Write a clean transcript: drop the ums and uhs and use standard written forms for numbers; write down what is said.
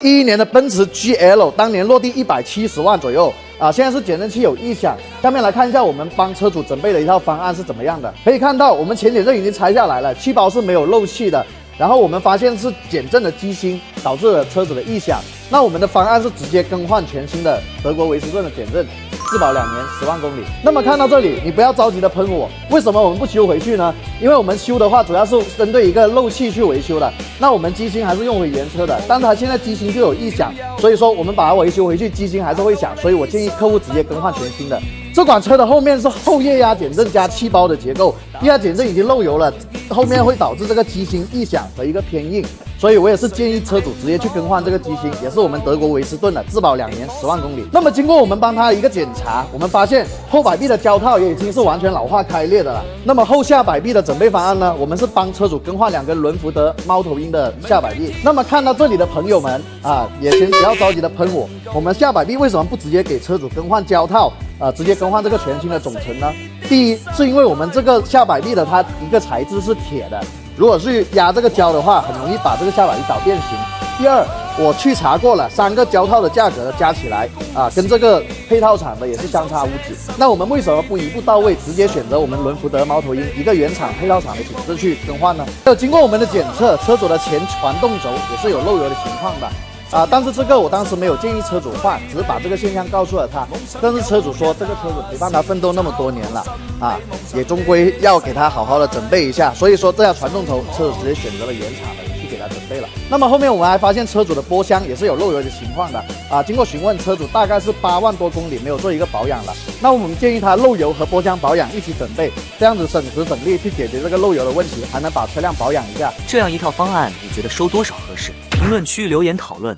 11年的奔驰 GL 当年落地170万左右啊，现在是减震器有异响。下面来看一下我们帮车主准备的一套方案是怎么样的。可以看到我们前减震已经拆下来了，气包是没有漏气的。然后我们发现是减震的机芯导致了车子的异响。那我们的方案是直接更换全新的德国维斯顿的减震，质保2年10万公里。那么看到这里，你不要着急的喷我，为什么我们不修回去呢？因为我们修的话主要是针对一个漏气去维修的。那我们机芯还是用回原车的，但它现在机芯就有异响，所以说我们把它维修回去，机芯还是会响，所以我建议客户直接更换全新的。这款车的后面是后液压减震加气包的结构，液压减震已经漏油了，后面会导致这个机芯异响和一个偏硬，所以我也是建议车主直接去更换这个机芯，也是我们德国维斯顿的，质保2年10万公里。那么经过我们帮他一个检查，我们发现后摆臂的胶套也已经是完全老化开裂的了。那么后下摆臂的准备方案呢，我们是帮车主更换2根伦福德猫头鹰的下摆臂。那么看到这里的朋友们啊，也先不要着急的喷我们下摆臂为什么不直接给车主更换胶套？直接更换这个全新的总成呢？第一，是因为我们这个下摆臂的它一个材质是铁的，如果是压这个胶的话，很容易把这个下摆臂导变形。第二，我去查过了，3个胶套的价格加起来跟这个配套厂的也是相差无几。那我们为什么不一步到位，直接选择我们伦福德猫头鹰一个原厂配套厂的品质去更换呢？还有经过我们的检测，车主的前传动轴也是有漏油的情况的。但是这个我当时没有建议车主换，只是把这个现象告诉了他。但是车主说这个车子陪伴他奋斗那么多年了也终归要给他好好的准备一下。所以说这条传动轴，车主直接选择了原厂的去给他准备了。那么后面我们还发现车主的波箱也是有漏油的情况的经过询问，车主大概是8万多公里没有做一个保养了。那我们建议他漏油和波箱保养一起准备，这样子省时省力去解决这个漏油的问题，还能把车辆保养一下。这样一套方案，你觉得收多少合适？评论区留言讨论。